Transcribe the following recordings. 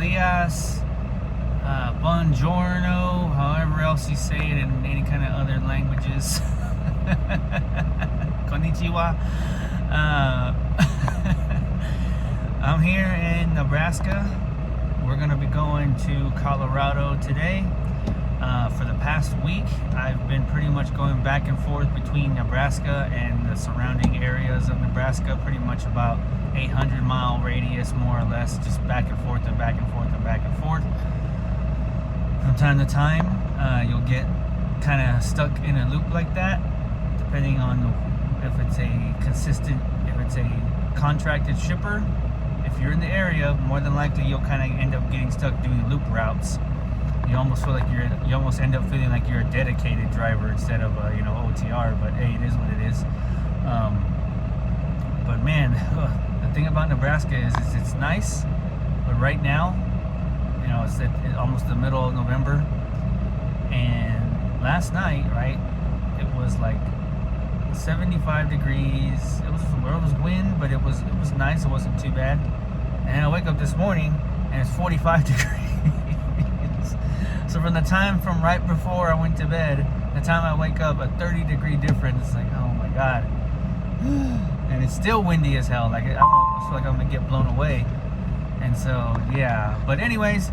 días, buongiorno, however else you say it in any kind of other languages. Konnichiwa. I'm here in Nebraska. We're going to be going to Colorado today. For the past week, I've been pretty much going back and forth between Nebraska and the surrounding areas of Nebraska, pretty much about 800-mile radius, more or less, just back and forth and back and forth and back and forth. From time to time, you'll get kind of stuck in a loop like that, depending on if it's a consistent, if it's a contracted shipper. If you're in the area, more than likely you'll kind of end up getting stuck doing loop routes. You almost feel like you almost end up feeling like you're a dedicated driver instead of a, OTR. But hey, it is what it is. But man, the thing about Nebraska is it's nice, but right now, it's almost the middle of November, and last night, right, it was like 75 degrees. It was wind, but it was nice. It wasn't too bad. And I wake up this morning and it's 45 degrees. So from right before I went to bed, the time I wake up, a 30-degree difference. It's like, oh my god. And it's still windy as hell. Like, I feel like I'm gonna get blown away. And so yeah. But anyways,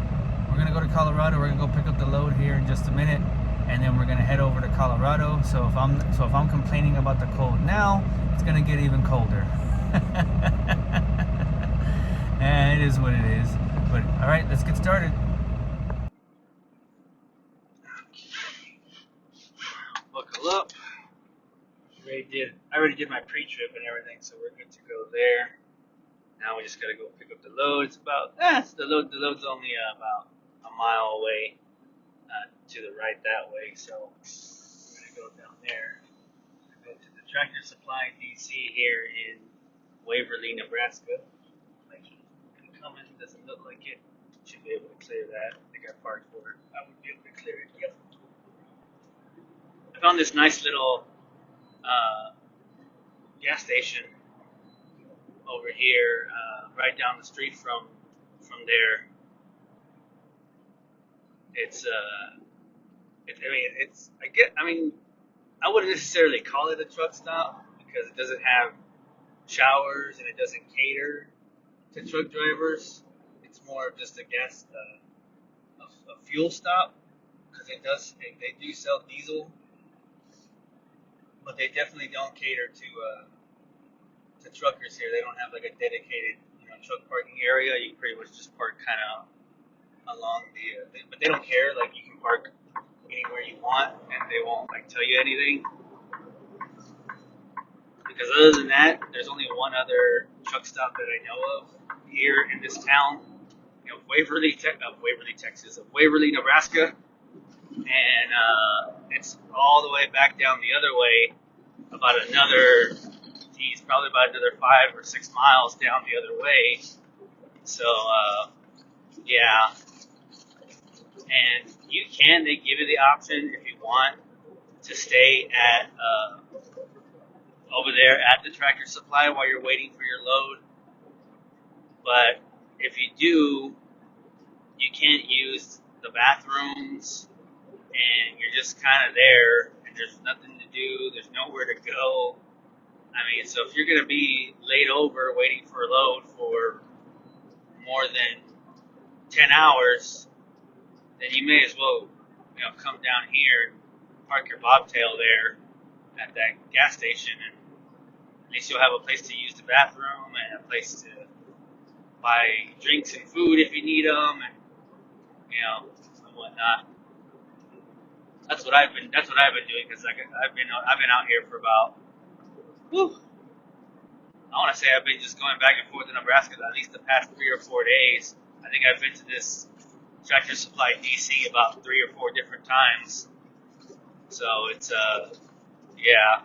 we're gonna go to Colorado. We're gonna go pick up the load here in just a minute, and then we're gonna head over to Colorado. So if I'm complaining about the cold now, it's gonna get even colder. And it is what it is. But all right, let's get started. Buckle up. I already did my pre-trip and everything, so we're good to go there. Now we just gotta go pick up the load. It's about the load's only about a mile away to the right that way, so we're gonna go down there. Go to the Tractor Supply DC here in Waverly, Nebraska. Like, coming, doesn't look like it. Should be able to clear that. I think I parked for it. I would be able to clear it. Yep. I found this nice little gas station over here, right down the street from there. I wouldn't necessarily call it a truck stop because it doesn't have showers and it doesn't cater to truck drivers. It's more of just a fuel stop, because they do sell diesel, but they definitely don't cater to truckers here. They don't have like a dedicated truck parking area. You can pretty much just park kind of along but they don't care. Like, you can park anywhere you want and they won't like tell you anything. Because other than that, there's only one other truck stop that I know of here in this town, Waverly, Texas, Waverly, Nebraska, and it's all the way back down the other way, probably about another 5 or 6 miles down the other way. So yeah, and they give you the option if you want to stay at over there at the Tractor Supply while you're waiting for your load. But if you do, you can't use the bathrooms, and you're just kind of there, and there's nothing to do, there's nowhere to go. So if you're going to be laid over waiting for a load for more than 10 hours, then you may as well, come down here and park your bobtail there at that gas station, and at least you'll have a place to use the bathroom and a place to buy drinks and food if you need them, and and whatnot. That's what I've been doing, because I've been out here for about, I want to say I've been just going back and forth to Nebraska at least the past 3 or 4 days. I think I've been to this Tractor Supply DC about 3 or 4 different times. So it's yeah.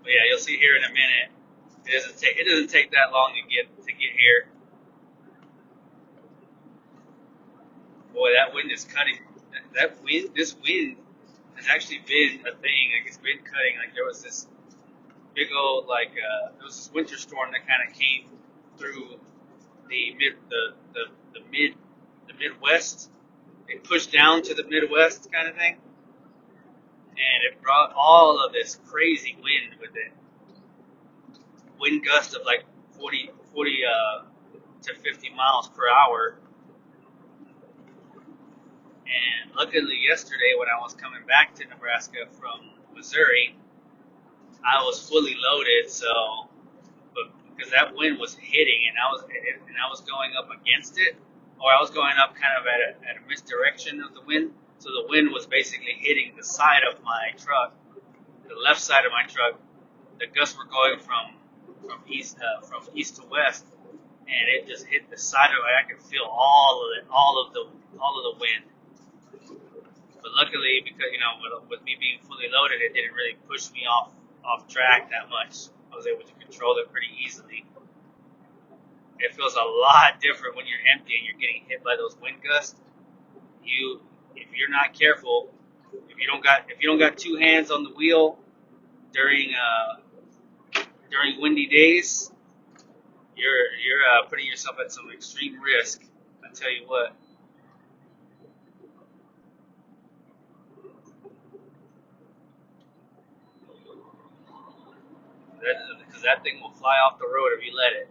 But yeah, you'll see here in a minute. It doesn't take that long to get here. Boy, that wind is cutting. This wind has actually been a thing. Like, it's been cutting. Like, there was this big old there was this winter storm that kind of came through the Midwest. It pushed down to the Midwest kind of thing, and it brought all of this crazy wind with it. Wind gusts of like 40 to 50 miles per hour. And luckily yesterday when I was coming back to Nebraska from Missouri, I was fully loaded, but because that wind was hitting and I was going up against it, or I was going up kind of at a misdirection of the wind. So the wind was basically hitting the side of my truck, the left side of my truck. The gusts were going from east to west, and it just hit the side of it. I could feel all of the wind. But luckily, because with me being fully loaded, it didn't really push me off track that much. I was able to control it pretty easily. It feels a lot different when you're empty and you're getting hit by those wind gusts. If you're not careful, if you don't got two hands on the wheel during windy days, you're putting yourself at some extreme risk. I tell you what. Because that thing will fly off the road if you let it.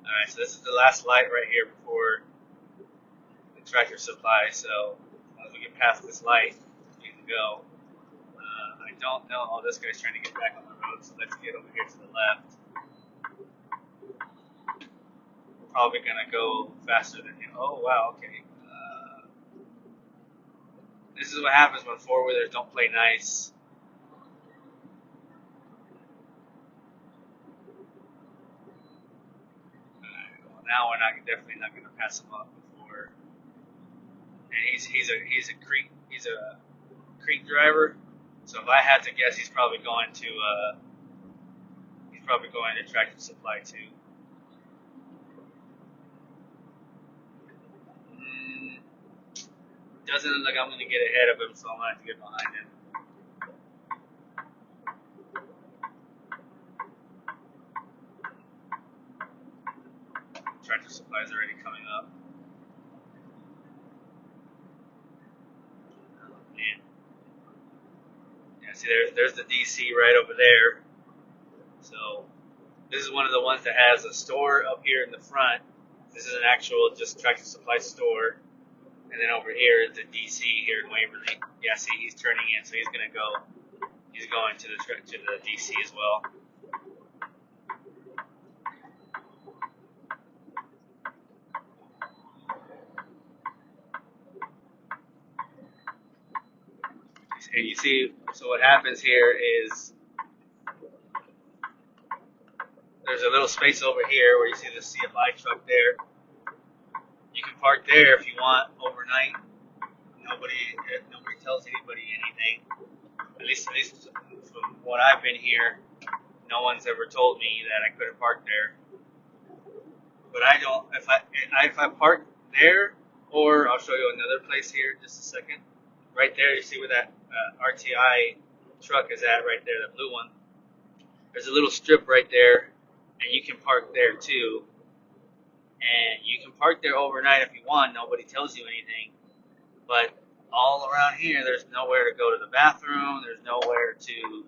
Alright, so this is the last light right here before the Tractor Supply. So as we get past this light, we can go. I don't know. Oh, this guy's trying to get back on the road, so let's get over here to the left. We're probably going to go faster than him. Oh, wow, okay. This is what happens when four-wheelers don't play nice. Now we're definitely not going to pass him up before. And he's a creek driver. So if I had to guess, he's probably going to Tractor Supply too. Doesn't look like I'm going to get ahead of him, so I'm going to have to get behind him. Tractor Supply is already coming up. Oh, man. Yeah, see, there's the DC right over there. So this is one of the ones that has a store up here in the front. This is an actual just Tractor Supply store. And then over here is the DC here in Waverly. Yeah, see, he's turning in, so he's going to the DC as well. And you see, so what happens here is there's a little space over here where you see the CFI truck there. You can park there if you want overnight. Nobody tells anybody anything. At least from what I've been here, no one's ever told me that I couldn't park there. But I don't. If I park there, or I'll show you another place here in just a second. Right there, you see where that RTI truck is at right there, the blue one. There's a little strip right there, and you can park there too. And you can park there overnight if you want. Nobody tells you anything. But all around here, there's nowhere to go to the bathroom. There's nowhere to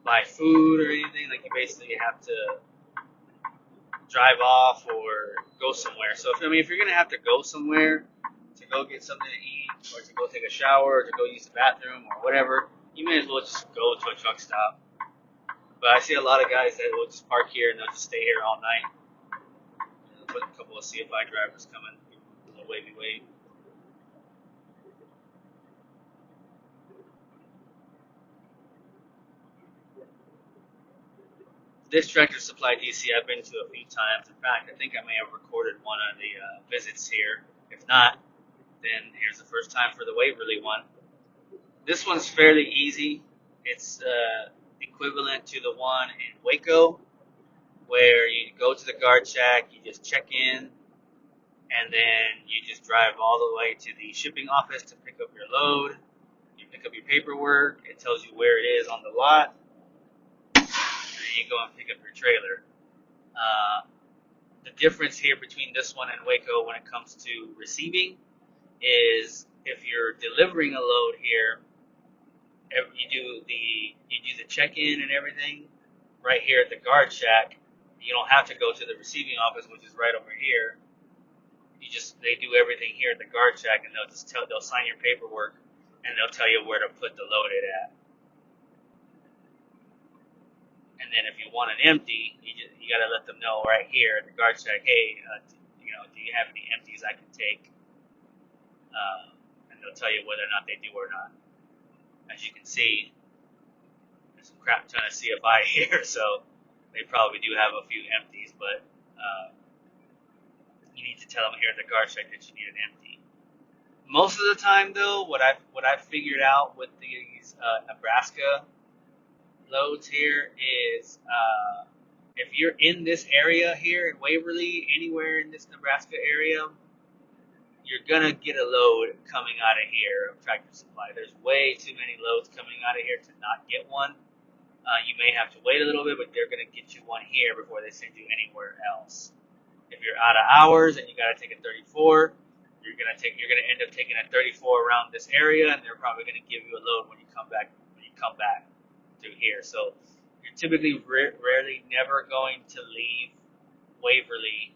buy food or anything. Like, you basically have to drive off or go somewhere. So, if you're going to have to go somewhere to go get something to eat or to go take a shower or to go use the bathroom or whatever, you may as well just go to a truck stop. But I see a lot of guys that will just park here and they'll just stay here all night. With a couple of CFI drivers coming, a little wavy wave. This Tractor Supply DC I've been to a few times. In fact, I think I may have recorded one of the visits here. If not, then here's the first time for the Waverly one. This one's fairly easy. It's equivalent to the one in Waco, where you go to the guard shack, you just check in, and then you just drive all the way to the shipping office to pick up your load. You pick up your paperwork. It tells you where it is on the lot, and then you go and pick up your trailer. The difference here between this one and Waco when it comes to receiving is if you're delivering a load here, you do the check-in and everything right here at the guard shack. You don't have to go to the receiving office, which is right over here. They do everything here at the guard shack, and they'll sign your paperwork, and they'll tell you where to put the loaded at. And then if you want it empty, you got to let them know right here at the guard shack, hey, do you have any empties I can take? And they'll tell you whether or not they do or not. As you can see, there's some crap ton of CFI here, so they probably do have a few empties, but you need to tell them here at the guard shack that you need it empty. Most of the time, though, what I've figured out with these Nebraska loads here is if you're in this area here in Waverly, anywhere in this Nebraska area, you're gonna get a load coming out of here of Tractor Supply. There's way too many loads coming out of here to not get one. You may have to wait a little bit, but they're gonna get you one here before they send you anywhere else. If you're out of hours and you gotta take a 34, you're gonna end up taking a 34 around this area, and they're probably gonna give you a load when you come back through here. So you're typically rarely never going to leave Waverly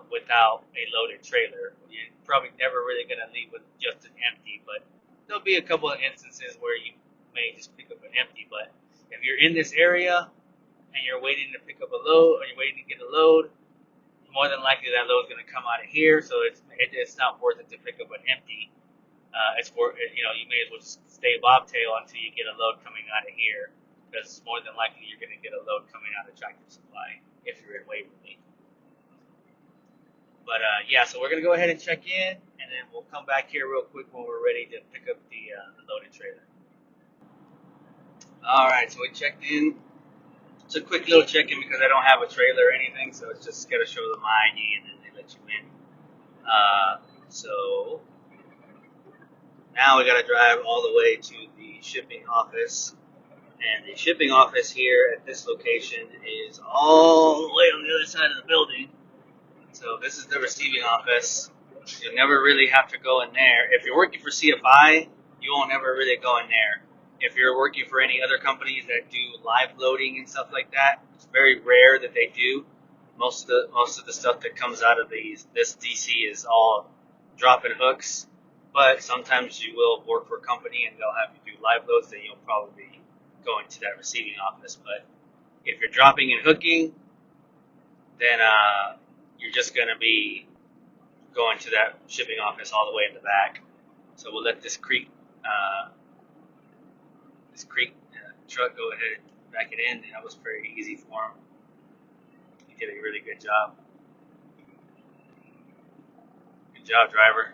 without a loaded trailer. You're probably never really going to leave with just an empty, but there'll be a couple of instances where you may just pick up an empty. But if you're in this area and you're waiting to pick up a load, or you're waiting to get a load, more than likely that load's going to come out of here, so it's not worth it to pick up an empty. You may as well just stay bobtail until you get a load coming out of here, because more than likely you're going to get a load coming out of Tractor Supply if you're in Waverly. But so we're going to go ahead and check in, and then we'll come back here real quick when we're ready to pick up the loaded trailer. Alright, so we checked in. It's a quick little check-in because I don't have a trailer or anything, so it's just got to show them my ID and then they let you in. So now we got to drive all the way to the shipping office. And the shipping office here at this location is all the way on the other side of the building. So this is the receiving office. You'll never really have to go in there. If you're working for CFI, you won't ever really go in there. If you're working for any other companies that do live loading and stuff like that, it's very rare that they do. Most of the stuff that comes out of this DC is all drop and hooks. But sometimes you will work for a company and they'll have you do live loads, then you'll probably be going to that receiving office. But if you're dropping and hooking, then you're just going to be going to that shipping office all the way in the back. So we'll let this creek truck go ahead and back it in. That was pretty easy for him. He did a really good job. Good job, driver.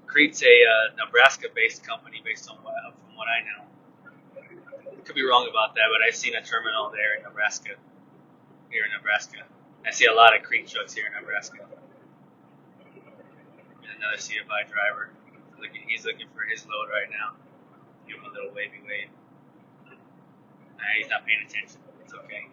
Crete's a Nebraska-based company based on from what I know. Could be wrong about that, but I've seen a terminal there in Nebraska. Here in Nebraska, I see a lot of Crete trucks here in Nebraska. And another CFI driver. He's looking for his load right now. Give him a little wavy wave. Nah, he's not paying attention. It's okay.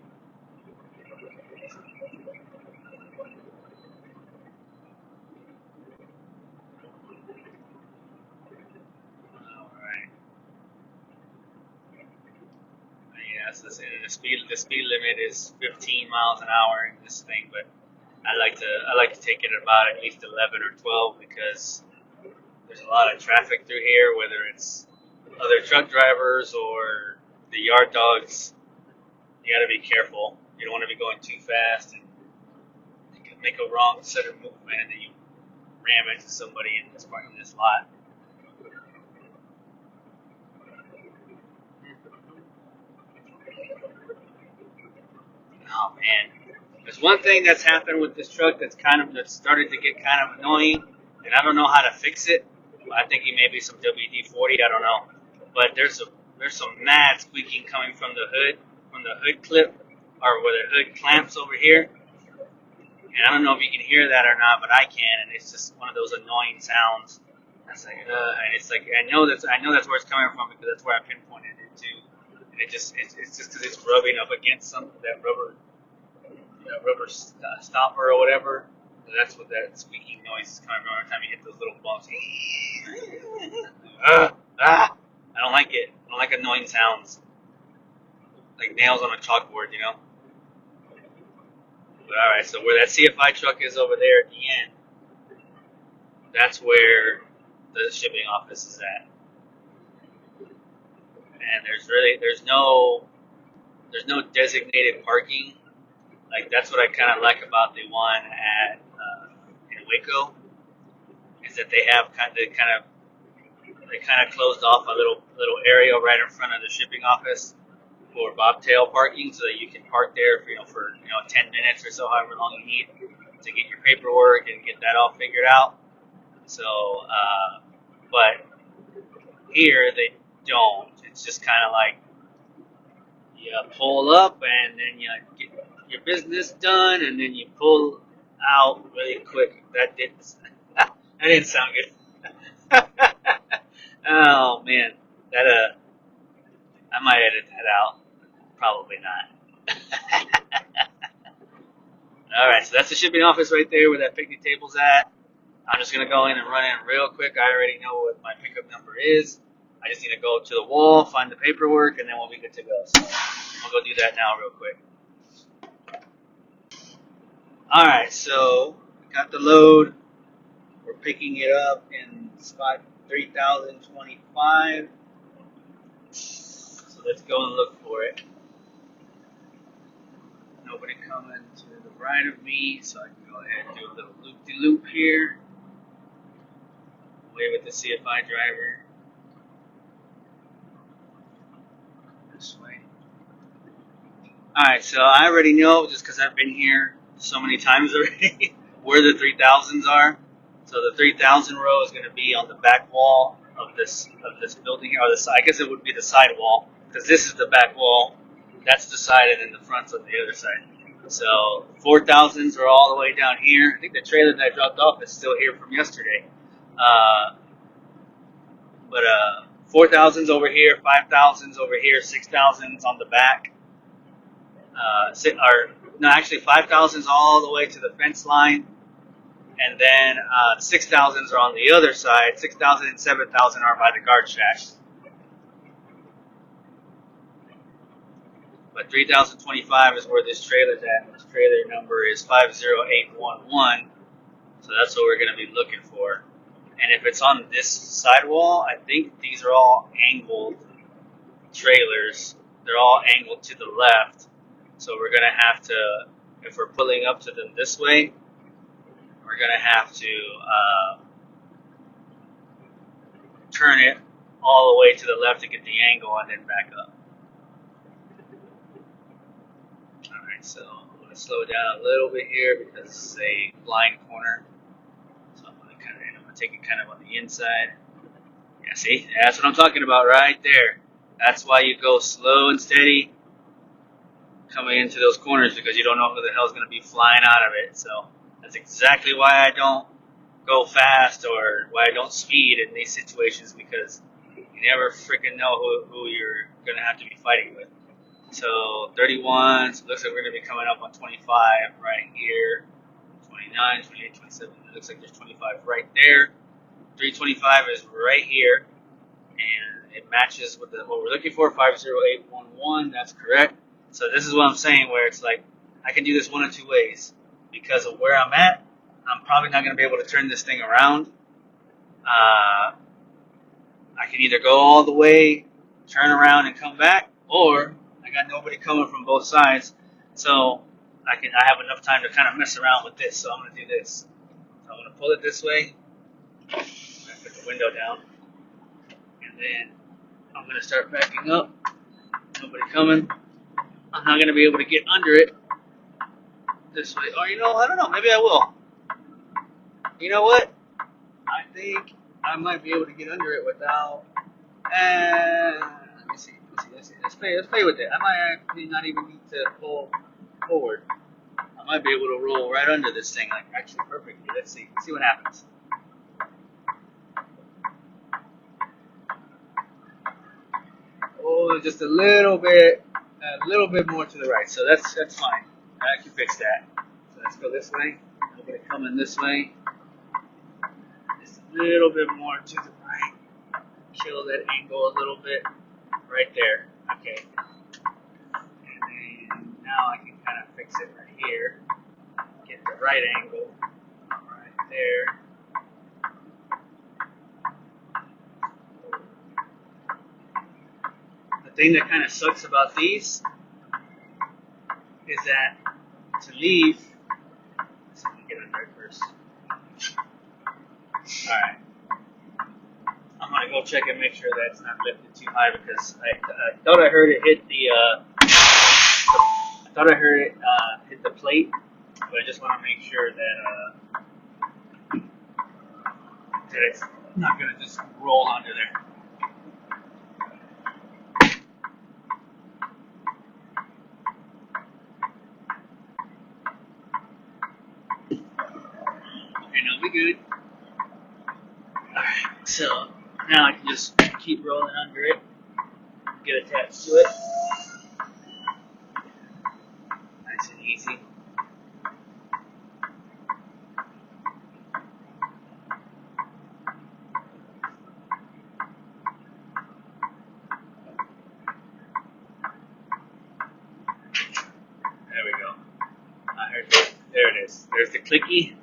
So the speed limit is 15 miles an hour in this thing, but I like to take it about at least 11 or 12 because there's a lot of traffic through here, whether it's other truck drivers or the yard dogs. You got to be careful. You don't want to be going too fast and you can make a wrong sudden movement and then you ram into somebody in this lot. Oh man, there's one thing that's happened with this truck that's started to get kind of annoying, and I don't know how to fix it. I think it may be some WD-40, I don't know. But there's there's some mad squeaking coming from the hood clip, or where the hood clamps over here. And I don't know if you can hear that or not, but I can, and it's just one of those annoying sounds. It's like, and it's like I know that's where it's coming from because that's where I pinpointed it to. And it's just because it's rubbing up against that rubber stopper or whatever. So that's what that squeaking noise is coming from every time you hit those little bumps. I don't like it. I don't like annoying sounds. Like nails on a chalkboard, you know? But alright, so where that CFI truck is over there at the end, that's where the shipping office is at. And there's no designated parking. Like that's what I kind of like about the one at in Waco, is that they have kind of closed off a little area right in front of the shipping office for bobtail parking, so that you can park there for 10 minutes or so, however long you need to get your paperwork and get that all figured out. So, but here they don't. It's just kind of like you pull up and then you get your business done, and then you pull out really quick. That didn't sound good. Oh man, I might edit that out. Probably not. Alright, so that's the shipping office right there where that picnic table's at. I'm just going to go in and run in real quick. I already know what my pickup number is. I just need to go to the wall, find the paperwork, and then we'll be good to go. So I'll go do that now real quick. Alright, so got the load. We're picking it up in spot 3025. So let's go and look for it. Nobody coming to the right of me, so I can go ahead and do a little loop-de-loop here. Away with the CFI driver. This way. Alright, so I already know, just because I've been here so many times already, where the 3000s are. So the 3000 row is going to be on the back wall of this building here, or I guess it would be the side wall, because this is the back wall. That's the side, and then the front's on the other side. So 4000s are all the way down here. I think the trailer that I dropped off is still here from yesterday. But 4000s over here, 5000s over here, 6000s on the back. Actually 5000s all the way to the fence line. And then 6000s are on the other side. 6000 and 7000 are by the guard shack. But 3025 is where this trailer's at. This trailer number is 50811. So that's what we're going to be looking for. And if it's on this sidewall, I think these are all angled trailers. They're all angled to the left. So we're going to have to, if we're pulling up to them this way, we're going to have to turn it all the way to the left to get the angle and then back up. Alright, so I'm going to slow down a little bit here because it's a blind corner. So I'm going to take it kind of on the inside. Yeah, see? That's what I'm talking about right there. That's why you go slow and steady coming into those corners, because you don't know who the hell is going to be flying out of it. So that's exactly why I don't go fast or why I don't speed in these situations, because you never freaking know who you're going to have to be fighting with. So 31, so it looks like we're going to be coming up on 25 right here. 29, 28, 27, it looks like there's 25 right there. 325 is right here, and it matches with what we're looking for, 50811, that's correct. So this is what I'm saying, where it's like, I can do this one of two ways. Because of where I'm at, I'm probably not going to be able to turn this thing around. I can either go all the way, turn around and come back, or I got nobody coming from both sides, so I have enough time to kind of mess around with this. So I'm going to do this. So I'm going to pull it this way. I'm going to put the window down, and then I'm going to start backing up. Nobody coming. I'm not going to be able to get under it this way. Or, I don't know. Maybe I will. You know what? I think I might be able to get under it without... let me see. Let's play with it. I might actually not even need to pull forward. I might be able to roll right under this thing, like actually perfectly. Let's see. See what happens. Oh, just a little bit more to the right. So that's fine. I can fix that. So let's go this way. I'm gonna come in this way. Just a little bit more to the right. Kill that angle a little bit. Right there. Okay. And then now I can kind of fix it right here. Get the right angle. Right there. The thing that kind of sucks about these is that to leave, let's see if we can get under it first. Alright. I'm going to go check and make sure that's not lifted too high because I thought I heard it hit hit the plate, but I just want to make sure that it's not going to just roll under there. Okay, now we good. Alright, so now I can just keep rolling under it, get attached to it. Nice and easy. There we go. I heard it. There it is. There's the clicky.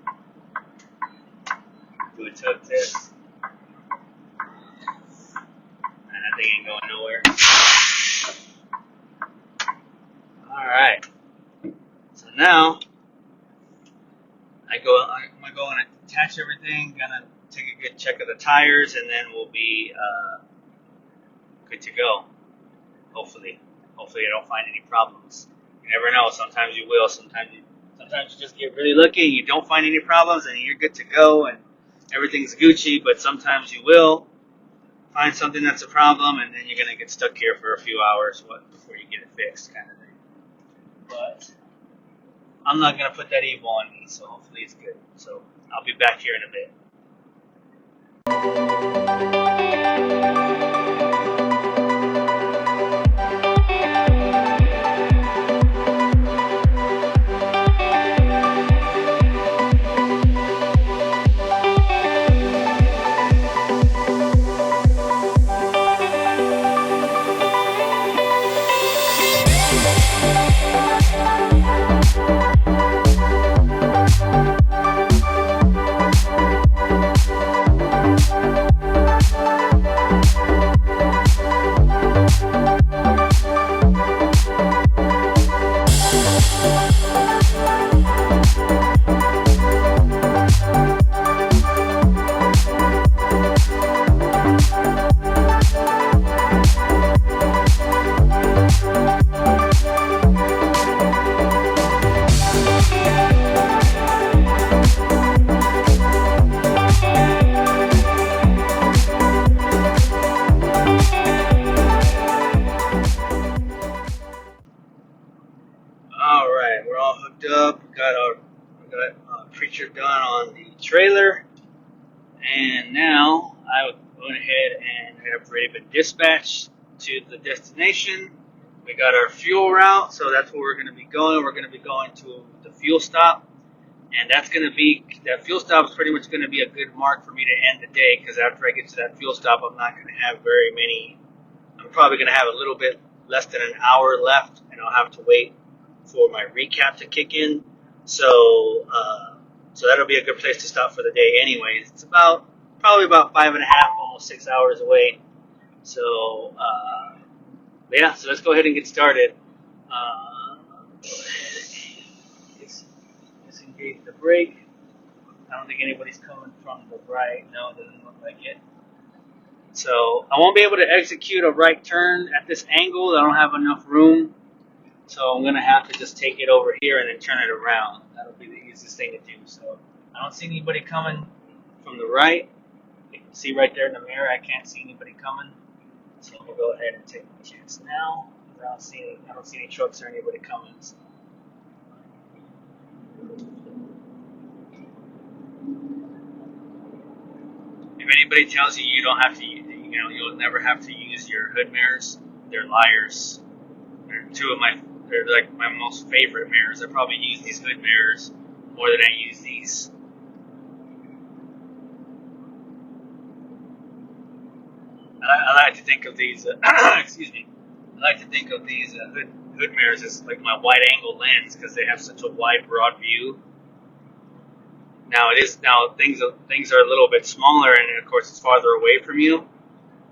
Do a tug test. And that thing ain't going nowhere. Alright. So now I'm gonna go and attach everything, gonna take a good check of the tires, and then we'll be good to go. Hopefully I don't find any problems. You never know. Sometimes you will. Sometimes you just get really lucky and you don't find any problems and you're good to go and everything's Gucci. But sometimes you will find something that's a problem and then you're gonna get stuck here for a few hours before you get it fixed, kind of thing. But I'm not gonna put that evil on me, so hopefully it's good. So I'll be back here in a bit. Alright, we're all hooked up. We got our preacher done on the trailer. And now I went ahead and have already been dispatched to the destination. We got our fuel route, so that's where we're going to be going. We're going to be going to the fuel stop. And that fuel stop is pretty much going to be a good mark for me to end the day, because after I get to that fuel stop, I'm not going to have very many. I'm probably going to have a little bit less than an hour left, and I'll have to wait for my recap to kick in. So that'll be a good place to stop for the day anyways. It's probably about 5.5, almost 6 hours away. So, yeah, so let's go ahead and get started. Disengage the brake. I don't think anybody's coming from the right. No, it doesn't look like it. So I won't be able to execute a right turn at this angle. I don't have enough room. So I'm going to have to just take it over here and then turn it around. That'll be the easiest thing to do. So I don't see anybody coming from the right. You can see right there in the mirror, I can't see anybody coming. So we'll go ahead and take my chance now. I don't see any trucks or anybody coming. So. If anybody tells you you don't have to, you'll never have to use your hood mirrors, they're liars. They're like my most favorite mirrors. I probably use these hood mirrors more than I use these. I like to think of these, excuse me, I like to think of these hood mirrors as like my wide angle lens because they have such a wide, broad view. Now things are a little bit smaller and of course it's farther away from you,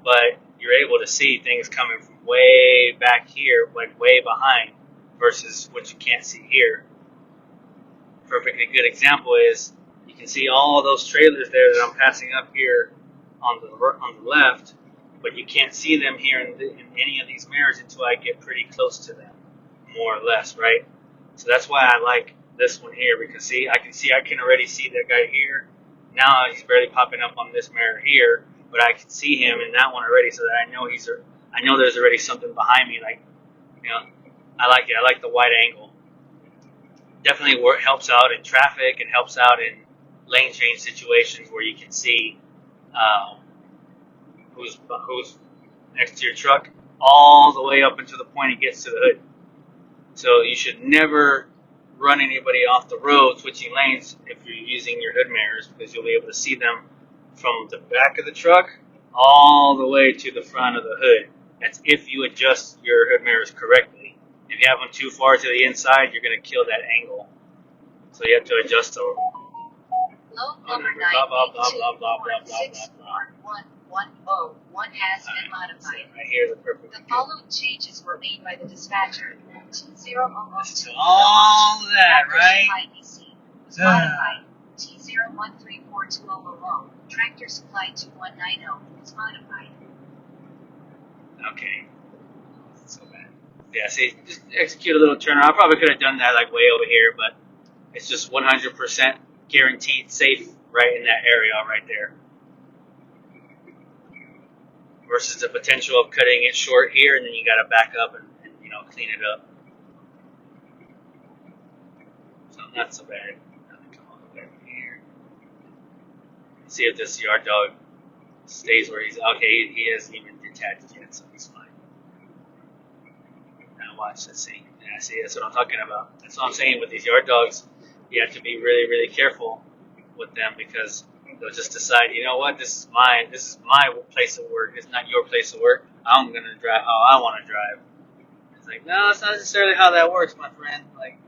but you're able to see things coming from way back here, like way behind, versus what you can't see here. Perfectly good example is you can see all those trailers there that I'm passing up here on the left, but you can't see them here in any of these mirrors until I get pretty close to them, more or less, right? So that's why I like this one here because I can already see that guy here. Now he's barely popping up on this mirror here, but I can see him in that one already, so that I know there's already something behind me. Like, I like it. I like the wide angle. Definitely helps out in traffic. It helps out in lane change situations where you can see who's next to your truck all the way up until the point it gets to the hood. So you should never run anybody off the road switching lanes if you're using your hood mirrors because you'll be able to see them from the back of the truck all the way to the front of the hood. That's if you adjust your hood mirrors correctly. If you have them too far to the inside, you're going to kill that angle. So you have to adjust them. Load number 982464111 has been modified. I hear the perfect. The following changes were made by the dispatcher. T0 almost all that, right? Was modified. T01342 Tractor Supply 2190 was modified. Okay. So bad. Yeah, see, just execute a little turnaround. I probably could have done that like way over here, but it's just 100% guaranteed safe right in that area right there. Versus the potential of cutting it short here and then you got to back up and clean it up. So not so bad. Come on over here. See if this yard dog stays where he's. Okay, he hasn't even detached yet, so he's fine. Now watch, let's see. Yeah, see, that's what I'm talking about. That's what I'm saying with these yard dogs. You have to be really, really careful with them because they'll just decide, you know what, this is mine. This is my place of work. It's not your place of work. I'm going to drive how I want to drive. It's like, no, it's not necessarily how that works, my friend. Like,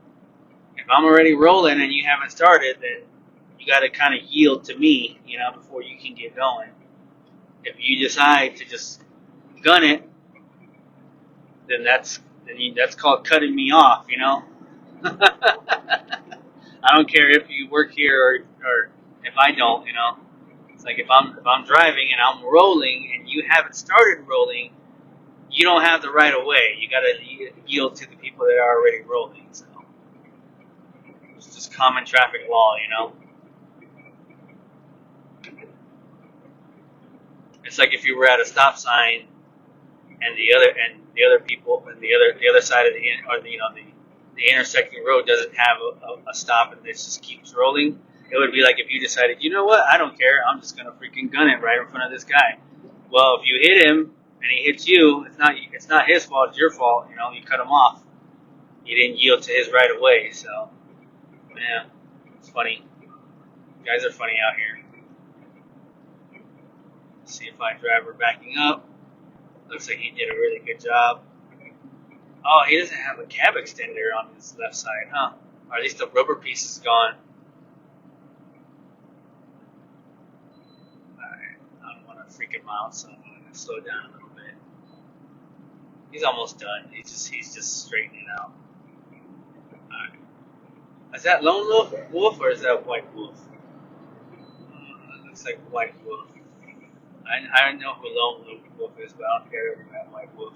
if I'm already rolling and you haven't started, then you got to kind of yield to me, before you can get going. If you decide to just gun it, then that's called cutting me off, I don't care if you work here or if I don't, It's like if I'm driving and I'm rolling and you haven't started rolling, you don't have the right of way. You got to yield to the people that are already rolling. So it's just common traffic law, It's like if you were at a stop sign and the other people and the other side of the intersecting road doesn't have a stop and it just keeps rolling. It would be like if you decided, you know what, I don't care, I'm just gonna freaking gun it right in front of this guy. Well, if you hit him and he hits you, it's not his fault, it's your fault. You cut him off. You didn't yield to his right of way. So, yeah, it's funny. You guys are funny out here. CFI driver backing up. Looks like he did a really good job. Oh, he doesn't have a cab extender on his left side, huh? Or at least the rubber piece is gone. Alright, I don't want to freak him out, so I'm going to slow down a little bit. He's almost done. He's just straightening out. Alright. Is that lone wolf or is that white wolf? It looks like white wolf. I know who lone wolf is, but I don't care if that white wolf.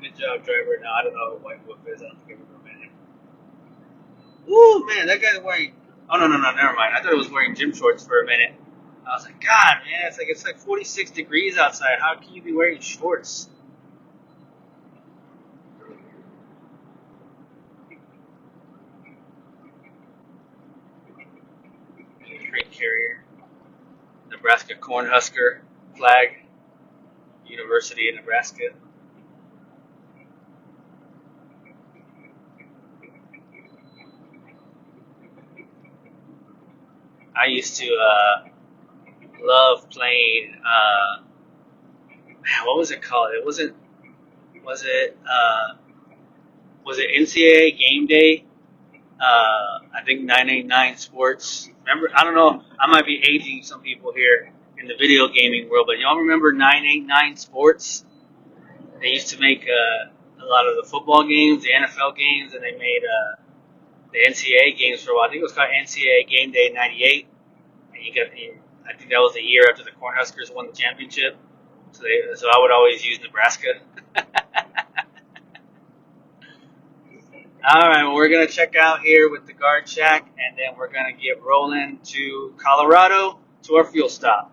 Good job, driver. No, I don't know who white wolf is. I don't think I've ever met him. Ooh, man, that guy's wearing. Oh no, never mind. I thought it was wearing gym shorts for a minute. I was like, God, man, it's like 46 degrees outside. How can you be wearing shorts? Freight carrier, Nebraska Cornhusker flag, University of Nebraska. I used to love playing. What was it called? It wasn't. Was it? Was it NCAA Game Day? I think 989 Sports. Remember? I don't know. I might be aging some people here in the video gaming world, but y'all remember 989 Sports? They used to make a lot of the football games, the NFL games, and they made the NCAA games for a while. I think it was called NCAA Game Day '98, and I think that was the year after the Cornhuskers won the championship. So I would always use Nebraska. All right, well, we're going to check out here with the guard shack, and then we're going to get rolling to Colorado to our fuel stop.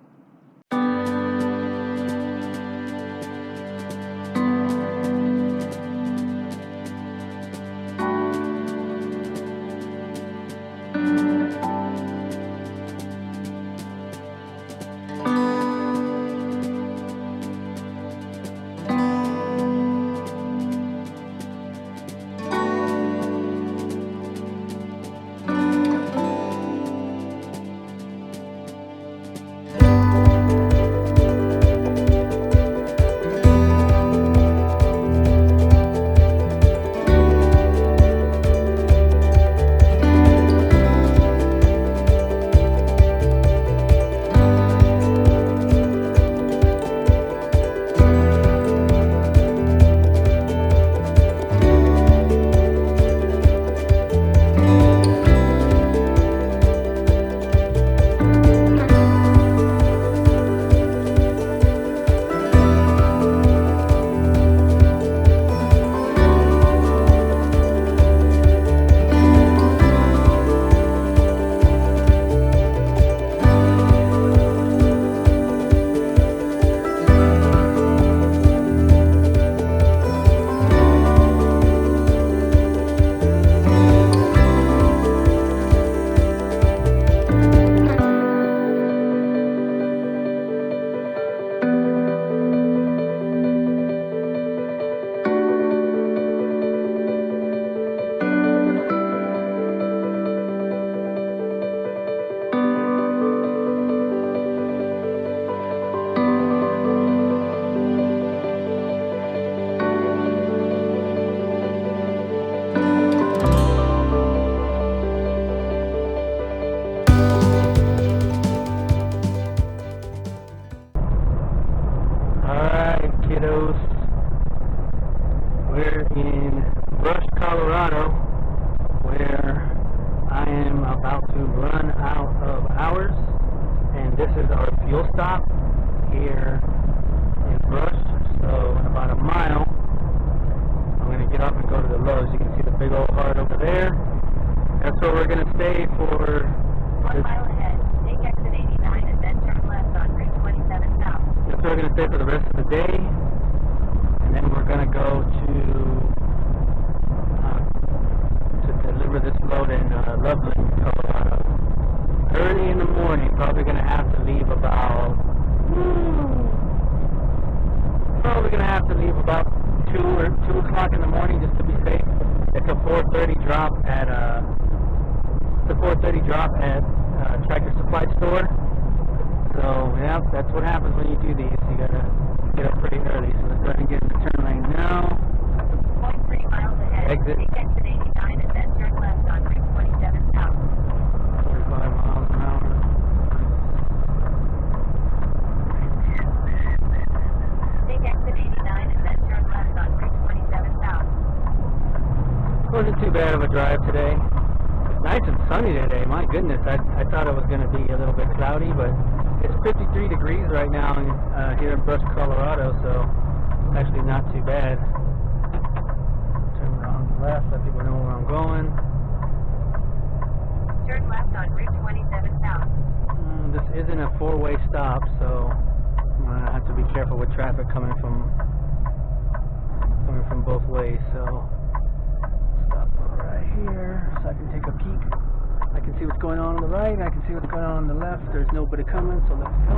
We're in Brush, Colorado, where I am about to run out of hours, and this is our fuel stop here in Brush. So in about a mile, I'm going to get off and go to the Lowe's. You can see the big old heart over there. That's where we're going to stay for 1 mile ahead, take exit 89 and then turn left on Route 27 South. That's where we're going to stay for the rest of the day. And then we're going to go to deliver this load in Loveland, Colorado. Early in the morning, probably going to have to leave about 2 o'clock in the morning just to be safe. It's a 4:30 drop at Tractor Supply Store. So yeah, that's what happens when you do these. You gotta get up pretty early. So let's go ahead and get in the turn lane now. 0.3 miles ahead, Exit. take exit 89 and then turn left on Route 27 South. 45 miles an hour. Take exit 89 and then turn left on Route 27 South. Wasn't too bad of a drive today. It's nice and sunny today. My goodness, I thought it was going to be a little bit cloudy, but it's 53 degrees right now here in Brush, Colorado, so it's actually not too bad. Turn on the left, let people know where I'm going. left on Route 27 South. This isn't a four-way stop, so I'm gonna have to be careful with traffic coming from both ways. So stop right here so I can take a peek. I can see what's going on the right, and I can see what's going on the left. There's nobody coming, so let's go.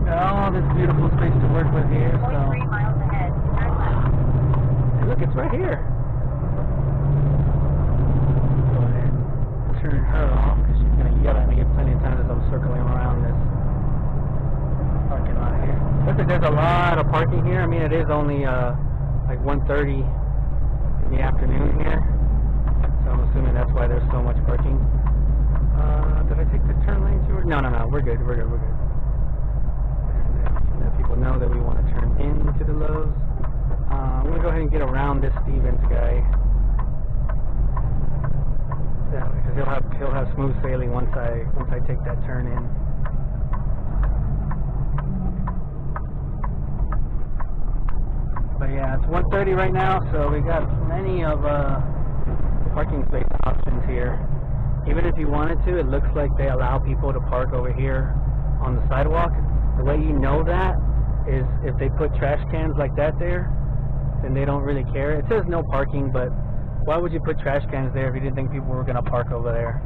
Got all this beautiful space to work with here. So 0.3 miles ahead, turn left. hey, look, it's right here. Go ahead and turn her off because she's gonna yell at me plenty of times as I'm circling around this parking lot here. Looks like there's a lot of parking here. I mean, it is only like 1:30 in the afternoon here. So I'm assuming that's why there's so much parking. Did I take the turn lane too? No, we're good. And let people know that we want to turn into the Loves. I'm gonna go ahead and get around this Stevens guy. That way, because he'll have smooth sailing once I take that turn in. But yeah, it's 1:30 right now, so we got plenty of parking space options here. Even if you wanted to, it looks like they allow people to park over here on the sidewalk. The way you know that is if they put trash cans like that there, then they don't really care. It says no parking, but why would you put trash cans there if you didn't think people were going to park over there?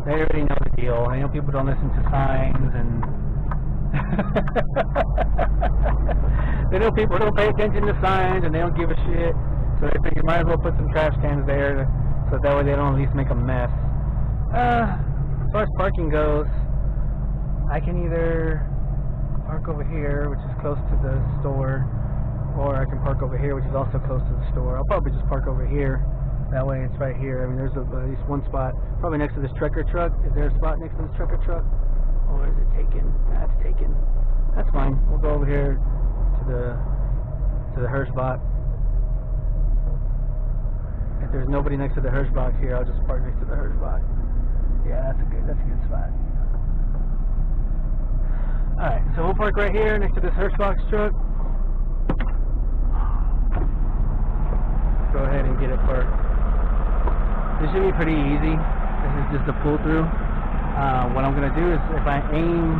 They already know the deal. I know people don't listen to signs, and they know people don't pay attention to signs, and they don't give a shit. So they think you might as well put some trash cans there, so that way they don't at least make a mess. As far as parking goes, I can either park over here, which is close to the store, or I can park over here, which is also close to the store. I'll probably just park over here. That way it's right here. I mean, there's at least one spot, probably next to this trucker truck. Is there a spot next to this trucker truck? Or is it taken? That's taken. That's fine. We'll go over here to the Hirsch box. If there's nobody next to the Hirsch box here, I'll just park next to the Hirsch box. Yeah, that's a good spot. Alright, so we'll park right here next to this Hirsch box truck. Go ahead and get it parked. This should be pretty easy. This is just a pull through. What I'm gonna do is if I aim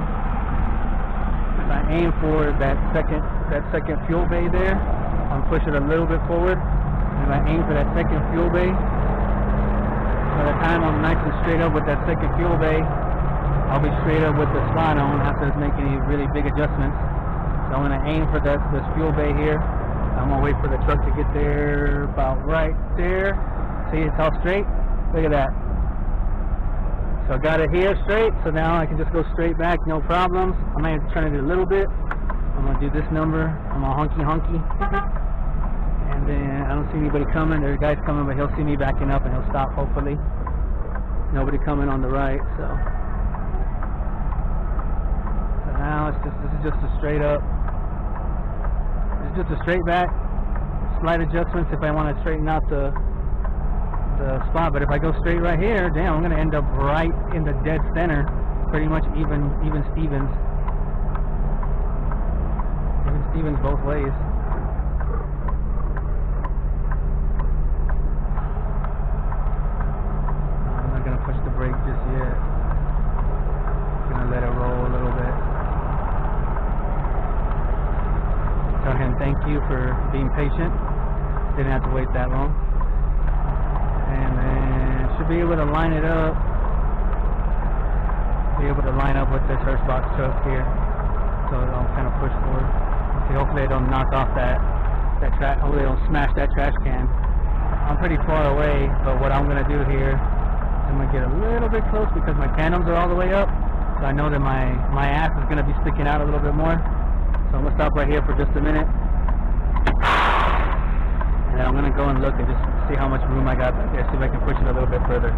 for that second fuel bay there, I'll push it a little bit forward. And if I aim for that second fuel bay, by the time I'm nice and straight up with that second fuel bay, I'll be straight up with the spot. I won't have to make any really big adjustments. So I'm gonna aim for this fuel bay here. I'm gonna wait for the truck to get there about right there. See, it's all straight. Look at that. So I got it here straight, so now I can just go straight back, no problems. I might turn it a little bit. I'm gonna do this number. I'm gonna honky. And then I don't see anybody coming. There's guys coming, but he'll see me backing up and he'll stop, hopefully. Nobody coming on the right, so now this is just a straight up. It's just a straight back. Slight adjustments if I want to straighten out the spot, but if I go straight right here, damn, I'm gonna end up right in the dead center, pretty much even Stevens. Even Stevens both ways. I'm not gonna push the brake just yet. Gonna let it roll a little bit. Tell him thank you for being patient. Didn't have to wait that long. And then should be able to line it up. Be able to line up with this Hirsch box truck here. So it'll kind of push forward. See, hopefully it don't knock off hopefully it don't smash that trash can. I'm pretty far away, but what I'm gonna do here, I'm gonna get a little bit close because my tandems are all the way up. So I know that my ass is gonna be sticking out a little bit more. So I'm gonna stop right here for just a minute. And I'm gonna go and look and just see how much room I got back there, see if I can push it a little bit further.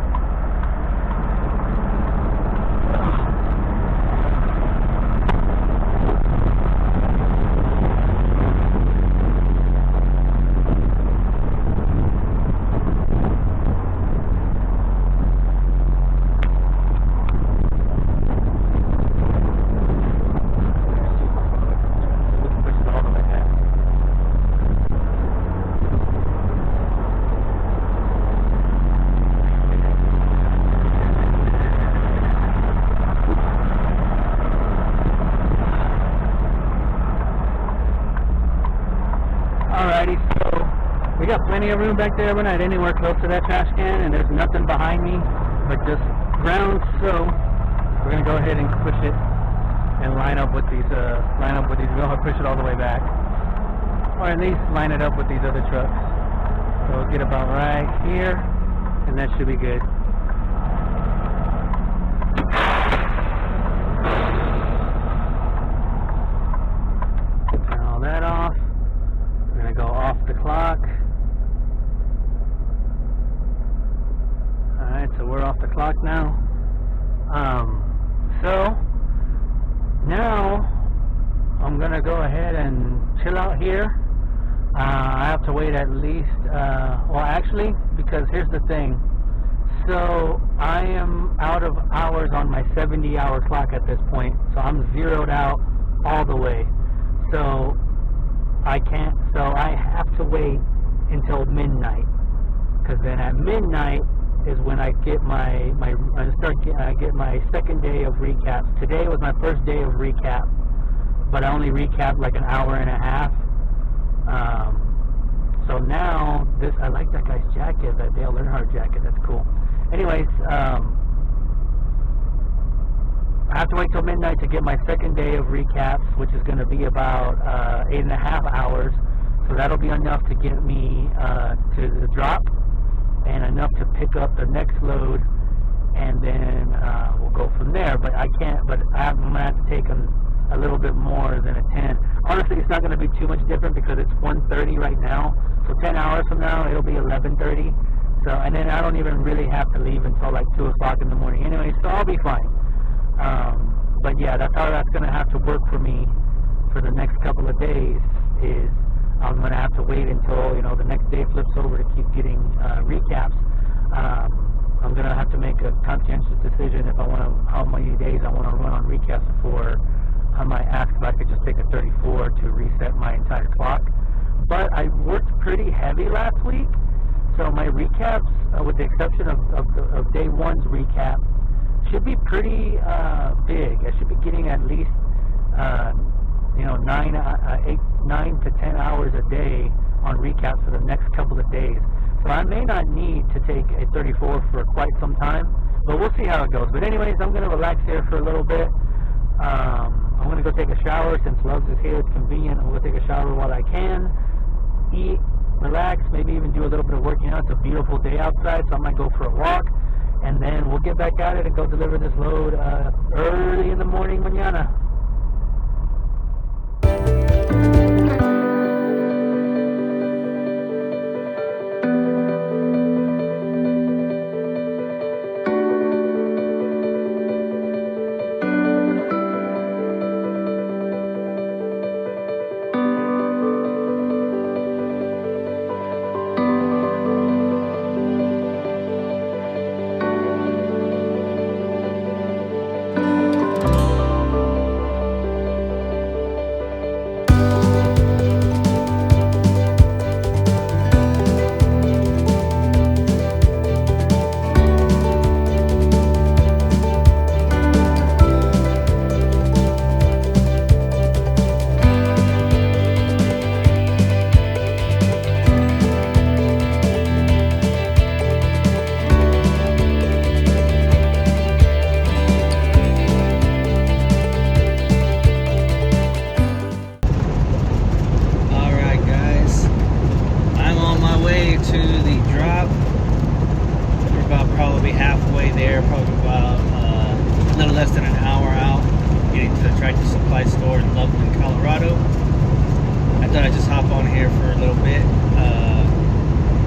Alrighty, so we got plenty of room back there. We're not anywhere close to that trash can, and there's nothing behind me but just ground. So we're gonna go ahead and push it and line up with these. Go ahead and push it all the way back, or at least line it up with these other trucks. So we'll get about right here, and that should be good. Turn all that off. We're gonna go off the clock. Alright, so we're off the clock now. So now I'm gonna go ahead and chill out here. I have to wait at least, well actually, because here's the thing. So I am out of hours on my 70-hour clock at this point. So I'm zeroed out all the way. So I have to wait until midnight. Because then at midnight is when I get I get my second day of recaps. Today was my first day of recap, but I only recapped like an hour and a half. So now I like that guy's jacket, that Dale Earnhardt jacket. That's cool. Anyways, I have to wait till midnight to get my second day of recaps, which is going to be about 8.5 hours. So that'll be enough to get me to the drop, and enough to pick up the next load, and then we'll go from there. But I'm gonna have to take a little bit more than a 10. Honestly, it's not gonna be too much different because it's 1:30 right now. So 10 hours from now, it'll be 11:30. So, and then I don't even really have to leave until like 2 o'clock in the morning anyway, so I'll be fine. But yeah, that's how that's gonna have to work for me for the next couple of days. Is I'm going to have to wait until, the next day flips over to keep getting recaps. I'm going to have to make a conscientious decision if how many days I want to run on recaps before I might ask if I could just take a 34 to reset my entire clock. But I worked pretty heavy last week, so my recaps, with the exception of day one's recap, should be pretty big. I should be getting at least 9 to 10 hours a day on recaps for the next couple of days. So I may not need to take a 34 for quite some time, but we'll see how it goes. But anyways, I'm going to relax here for a little bit. I'm going to go take a shower since Love's is here. It's convenient. I'm going to take a shower while I can. Eat, relax, maybe even do a little bit of working out. It's a beautiful day outside, so I might go for a walk. And then we'll get back at it and go deliver this load early in the morning mañana. Probably halfway there, probably about a little less than an hour out, getting to the Tractor Supply store in Loveland, Colorado. I thought I'd just hop on here for a little bit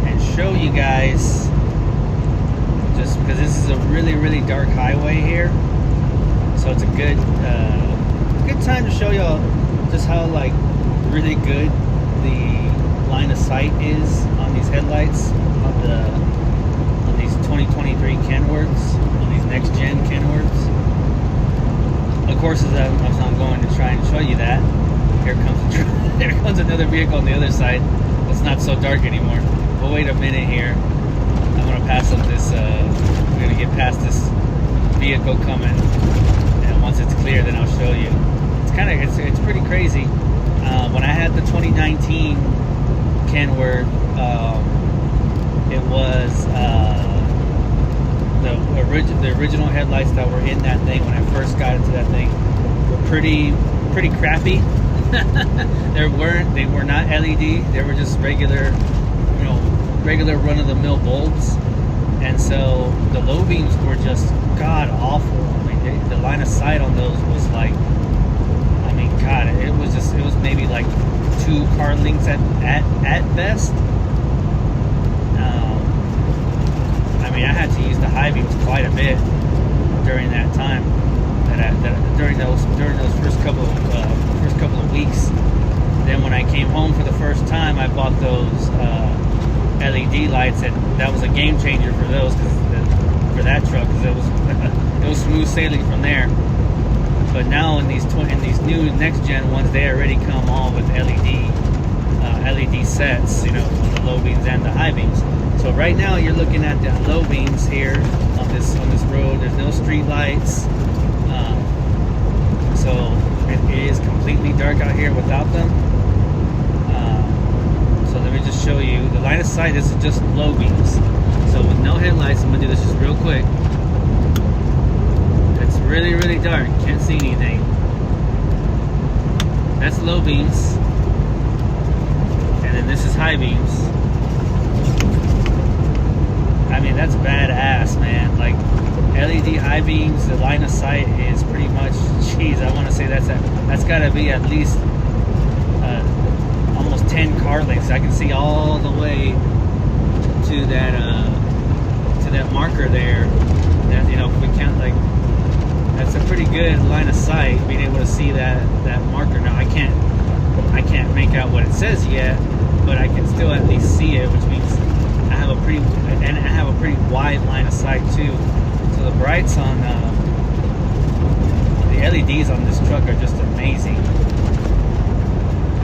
and show you guys, just because this is a really, really dark highway here, so it's a good time to show y'all just how like really good the line of sight is on these headlights on these 2023 Kenworths, on these next gen Kenworths. Of course, as I'm going to try and show you that, here comes another vehicle on the other side. It's not so dark anymore. But wait a minute here. I'm gonna pass up this. We're gonna get past this vehicle coming, and once it's clear, then I'll show you. It's pretty crazy. When I had the 2019 Kenworth. It was the original headlights that were in that thing when I first got into that thing were pretty crappy. They were not LED. They were just regular run-of-the-mill bulbs. And so the low beams were just god awful. I mean, the line of sight on those was like, I mean, God, it was maybe like 2 car lengths at best. I mean, I had to use the high beams quite a bit during that time. During those first couple of weeks. Then when I came home for the first time, I bought those LED lights, and that was a game changer for those for that truck, because it was smooth sailing from there. But now in these new next gen ones, they already come all with LED sets, you know, the low beams and the high beams. So right now you're looking at the low beams here on this road. There's no street lights, so it is completely dark out here without them. So let me just show you the line of sight. This is just low beams. So with no headlights, I'm gonna do this just real quick. It's really dark. Can't see anything. That's low beams, and then this is high beams. I mean, that's badass, man. Like LED high beams, the line of sight is pretty much, geez, I want to say that's got to be at least almost 10 car lengths. I can see all the way to that marker there. That, you know, if we count, like, that's a pretty good line of sight, being able to see that marker. Now I can't make out what it says yet, but I can still at least see it, which means I have a pretty wide line of sight too. So the brights on the LEDs on this truck are just amazing.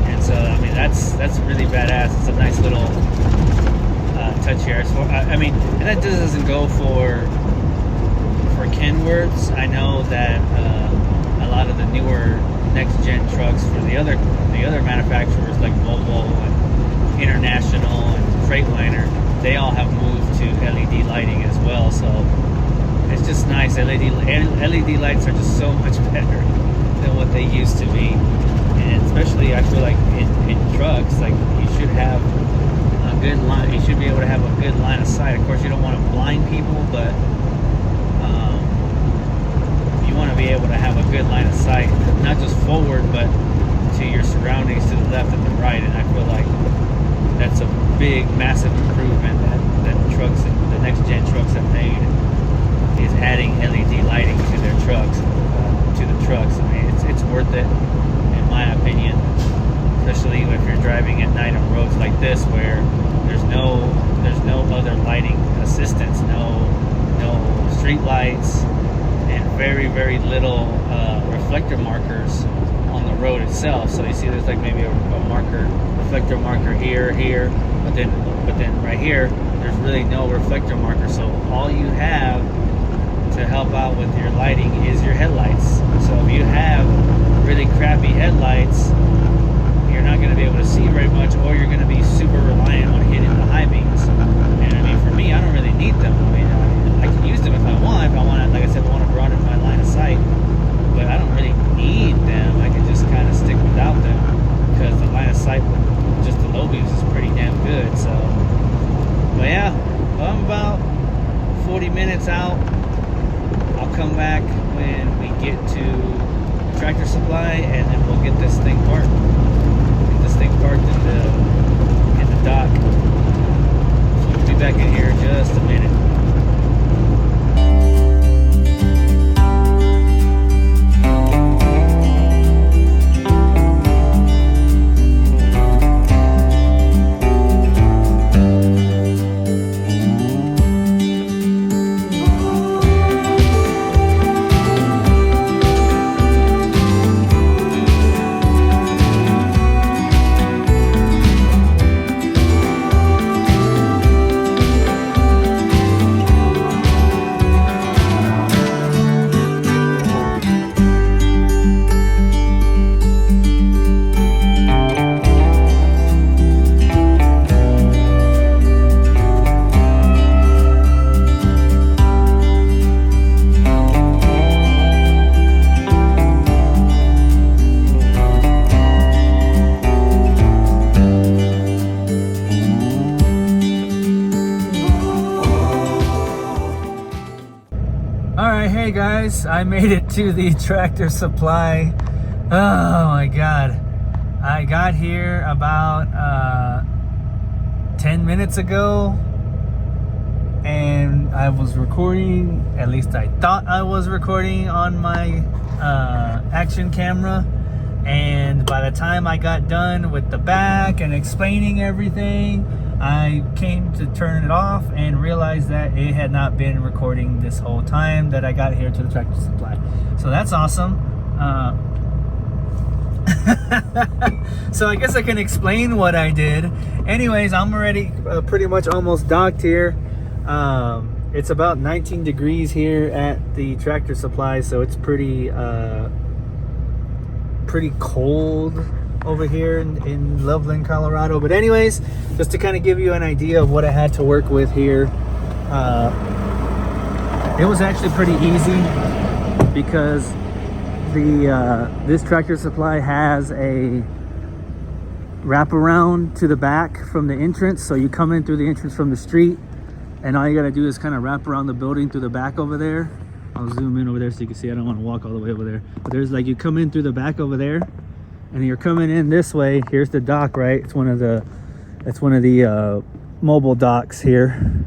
And so I mean that's really badass. It's a nice little touch here. So, I mean, and that just doesn't go for Kenworths. I know that a lot of the newer next gen trucks for the other manufacturers like Volvo and International and Freightliner, they all have moved to LED lighting as well. So it's just nice. LED lights are just so much better than what they used to be, and especially I feel like in trucks, like you should have a good line. You should be able to have a good line of sight. Of course, you don't want to blind people, but you want to be able to have a good line of sight, not just forward, but to your surroundings, to the left and the right. And I feel like that's a big, massive improvement that trucks, the next gen trucks have made, is adding LED lighting to their trucks, to the trucks. I mean, it's worth it, in my opinion, especially if you're driving at night on roads like this where there's no other lighting assistance, no street lights, and very little reflector markers on the road itself. So you see there's like maybe a reflector marker here, but then right here there's really no reflector marker. So all you have to help out with your lighting is your headlights. So if you have really crappy headlights, you're not going to be able to see very much, or you're going to be super reliant on hitting the high beams. And I mean, for me, I don't really need them. I mean, I can use them if I want. Like I said, I want to broaden my line of sight, but I don't really need them. I can just kind of stick without them, because the line of sight with just the low beams is pretty damn good. So, but yeah, I'm about 40 minutes out. I'll come back when we get to Tractor Supply, and then we'll get this thing parked. Get this thing parked in the dock. So we'll be back in here in just a minute. guys, I made it to the Tractor Supply. Oh my god, I got here about 10 minutes ago, and I was recording, at least I thought I was recording on my action camera, and by the time I got done with the back and explaining everything, I came to turn it off and realized that it had not been recording this whole time that I got here to the Tractor Supply. So that's awesome. So I guess I can explain what I did. Anyways, I'm already pretty much almost docked here. It's about 19 degrees here at the Tractor Supply, so it's pretty cold over here in Loveland, Colorado. But anyways, just to kind of give you an idea of what I had to work with here, it was actually pretty easy because this Tractor Supply has a wraparound to the back from the entrance. So you come in through the entrance from the street, and all you gotta do is kind of wrap around the building through the back over there. I'll zoom in over there so you can see. I don't want to walk all the way over there, but there's like, you come in through the back over there, and you're coming in this way. Here's the dock, right? It's one of the mobile docks here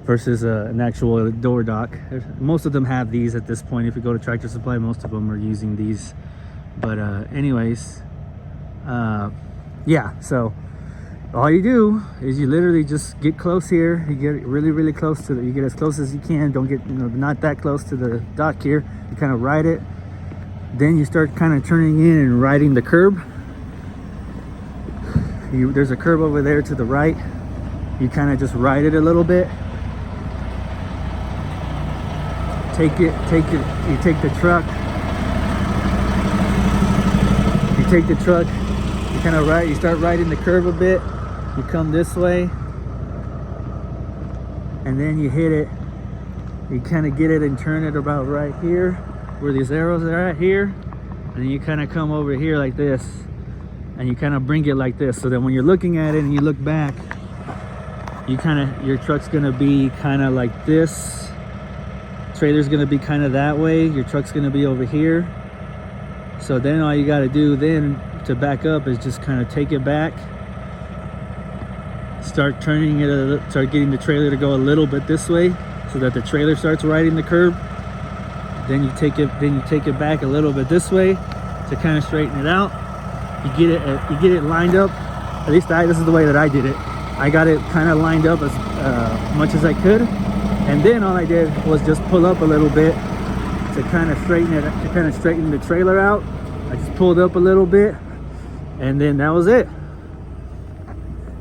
versus an actual door dock. Most of them have these at this point. If you go to Tractor Supply, most of them are using these. But anyways, yeah, so all you do is you literally just get close here. You get really close to you get as close as you can. Don't get, not that close to the dock here. You kind of ride it. Then you start kind of turning in and riding the curb. There's a curb over there to the right. You kind of just ride it a little bit. You take the truck. You kind of ride. You start riding the curb a bit. You come this way, and then you hit it. You kind of get it and turn it about right here, where these arrows are at here, and then you kind of come over here like this, and you kind of bring it like this, so that when you're looking at it and you look back, your truck's gonna be kind of like this, trailer's gonna be kind of that way, your truck's gonna be over here. So then all you got to do then to back up is just kind of take it back, start turning it, start getting the trailer to go a little bit this way, so that the trailer starts riding the curb. Then you take it back a little bit this way to kind of straighten it out. You get it lined up. At least this is the way that I did it. I got it kind of lined up as much as I could, and then all I did was just pull up a little bit to kind of straighten the trailer out. I just pulled up a little bit, and then that was it.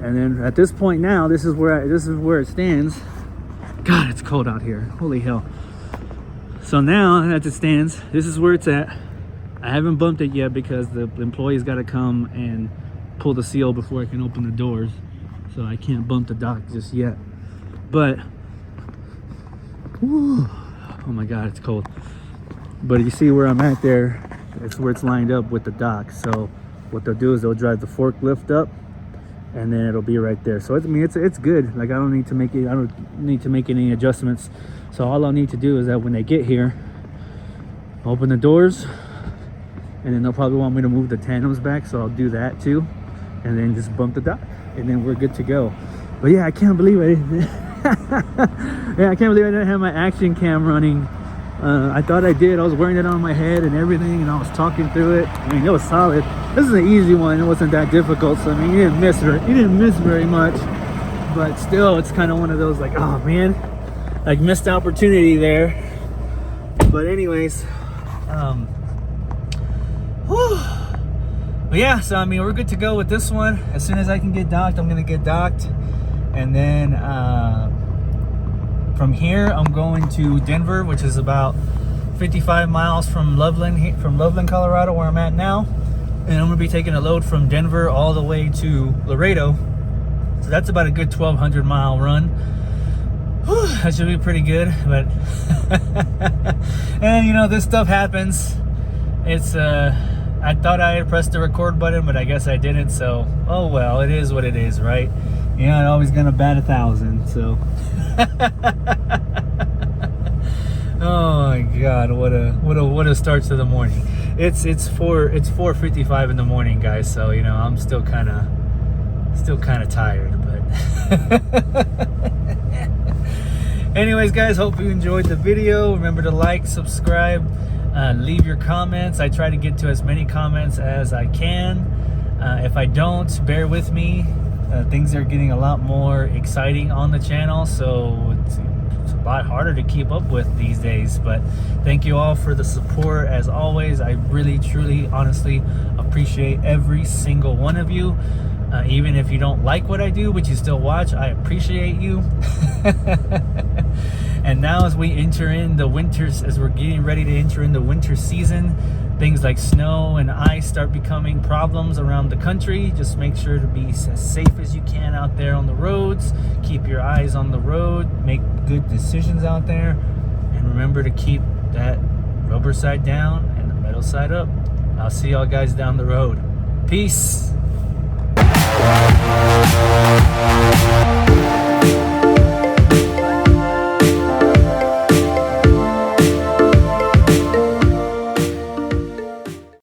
And then at this point now, this is where it stands. God, it's cold out here. Holy hell. So now, as it stands, this is where it's at. I haven't bumped it yet because the employee's got to come and pull the seal before I can open the doors. So I can't bump the dock just yet. But, whew, oh my God, it's cold. But you see where I'm at there, it's where it's lined up with the dock. So what they'll do is they'll drive the forklift up, and then it'll be right there. So it's good. Like, I don't need to make any adjustments. So all I'll need to do is that when they get here, open the doors, and then they'll probably want me to move the tandems back, so I'll do that too, and then just bump the dock, and then we're good to go. But yeah, I can't believe I didn't I can't believe I didn't have my action cam running. I thought I did. I was wearing it on my head and everything, and I was talking through it. I mean, it was solid. This is an easy one. It wasn't that difficult, so I mean, you didn't miss very much. But still, it's kind of one of those, like, oh man, like, missed opportunity there. But anyways, but yeah, so I mean, we're good to go with this one. As soon as I can get docked, I'm gonna get docked, and then from here I'm going to Denver, which is about 55 miles from Loveland, Colorado, where I'm at now. And I'm gonna be taking a load from Denver all the way to Laredo. So that's about a good 1,200 mile run. Whew, that should be pretty good. But and this stuff happens. It's I thought I had pressed the record button, but I guess I didn't. So oh well, it is what it is, right? You're not always gonna bat 1,000. So Oh my God, what a start to the morning. It's 4:55 in the morning, guys, so you know, I'm still kind of tired, but anyways, guys, hope you enjoyed the video. Remember to like, subscribe, leave your comments. I try to get to as many comments as I can. If I don't, bear with me. Things are getting a lot more exciting on the channel, so it's a lot harder to keep up with these days. But thank you all for the support as always. I really, truly, honestly appreciate every single one of you. Even if you don't like what I do, but you still watch, I appreciate you. And now as we enter in the winters, as we're getting ready to enter in the winter season, things like snow and ice start becoming problems around the country. Just make sure to be as safe as you can out there on the roads. Keep your eyes on the road. Make good decisions out there. And remember to keep that rubber side down and the metal side up. I'll see y'all guys down the road. Peace.